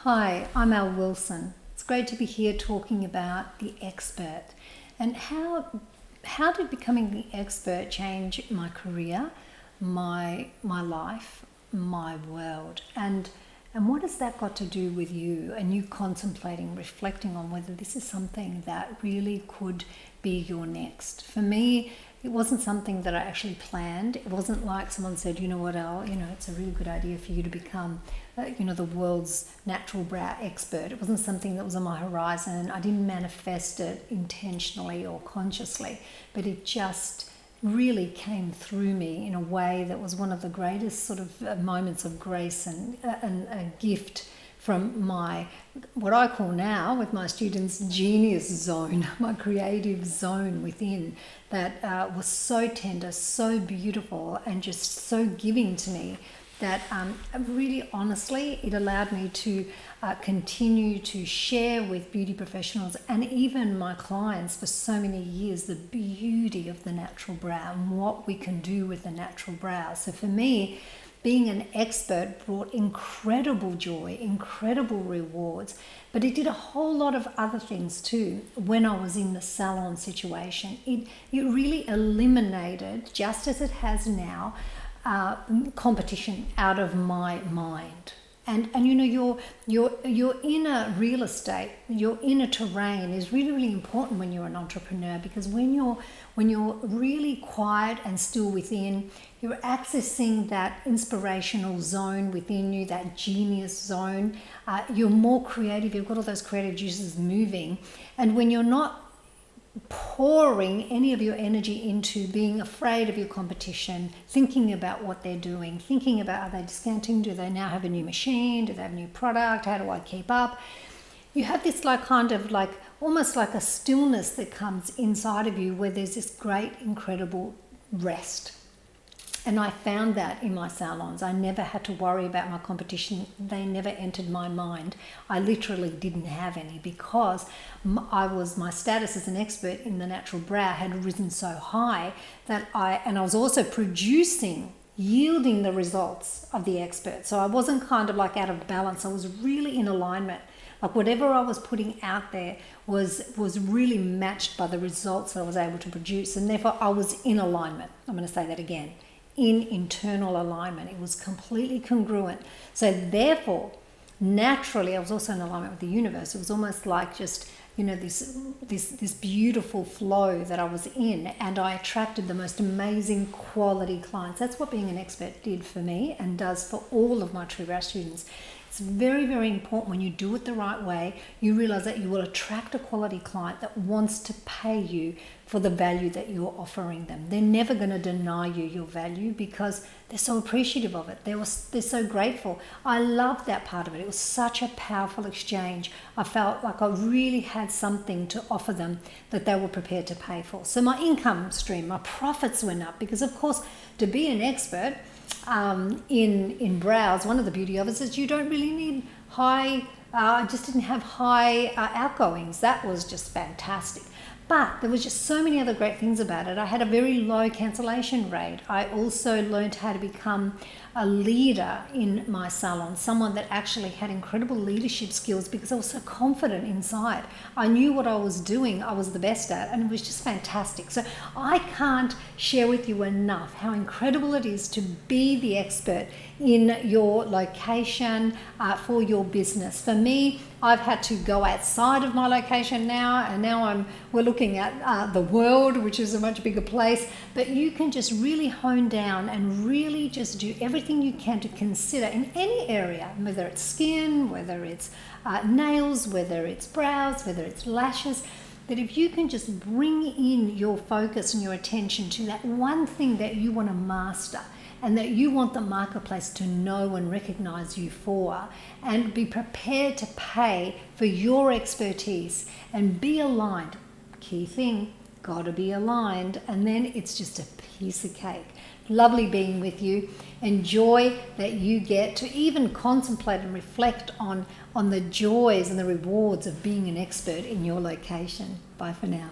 Hi, I'm Elle Wilson. It's great to be here talking about the expert and how did becoming the expert change my career, my life, my world, and what has that got to do with you and you contemplating, reflecting on whether this is something that really could be your next. For me, it wasn't something that I actually planned. It wasn't like someone said, you know what, Elle, it's a really good idea for you to become, the world's natural brow expert. It wasn't something that was on my horizon. I didn't manifest it intentionally or consciously, but it just really came through me in a way that was one of the greatest sort of moments of grace and a gift from my, what I call now with my students, genius zone, my creative zone within that was so tender, so beautiful, and just so giving to me that really honestly it allowed me to continue to share with beauty professionals and even my clients for so many years the beauty of the natural brow and what we can do with the natural brow. So for me, being an expert brought incredible joy, incredible rewards, but it did a whole lot of other things too. When I was in the salon situation, it really eliminated, just as it has now, competition out of my mind. And your inner real estate, your inner terrain is really, really important when you're an entrepreneur, because when you're really quiet and still within, you're accessing that inspirational zone within you, that genius zone. You're more creative, you've got all those creative juices moving. And when you're not pouring any of your energy into being afraid of your competition, thinking about what they're doing, thinking about, are they discounting, do they now have a new machine, do they have a new product, how do I keep up? You have this almost like a stillness that comes inside of you where there's this great, incredible rest. And I found that in my salons. I never had to worry about my competition. They never entered my mind. I literally didn't have any, because my status as an expert in the natural brow had risen so high that I was also yielding the results of the expert. So I wasn't kind of like out of balance. I was really in alignment. Like whatever I was putting out there was really matched by the results that I was able to produce. And therefore I was in alignment. I'm going to say that again. In internal alignment. It was completely congruent. So therefore, naturally, I was also in alignment with the universe. It was almost like just, this beautiful flow that I was in, and I attracted the most amazing quality clients. That's what being an expert did for me and does for all of my True Brow students. It's very, very important when you do it the right way, you realize that you will attract a quality client that wants to pay you for the value that you're offering them. They're never going to deny you your value because they're so appreciative of it. They're so grateful. I loved that part of it. It was such a powerful exchange. I felt like I really had something to offer them that they were prepared to pay for. So my income stream, my profits went up because, of course, to be an expert in brows, one of the beauty of it is you don't really need high, I just didn't have high outgoings. That was just fantastic. But there was just so many other great things about it. I had a very low cancellation rate. I also learned how to become a leader in my salon, someone that actually had incredible leadership skills because I was so confident inside. I knew what I was doing, I was the best at, and it was just fantastic. So I can't share with you enough how incredible it is to be the expert in your location for your business. For me, I've had to go outside of my location now, and now we're looking at the world, which is a much bigger place. But you can just really hone down and really just do everything you can to consider in any area, whether it's skin, whether it's nails, whether it's brows, whether it's lashes, that if you can just bring in your focus and your attention to that one thing that you want to master, and that you want the marketplace to know and recognize you for, and be prepared to pay for your expertise and be aligned. Key thing, gotta be aligned, and then it's just a piece of cake. Lovely being with you. Enjoy that you get to even contemplate and reflect on the joys and the rewards of being an expert in your location. Bye for now.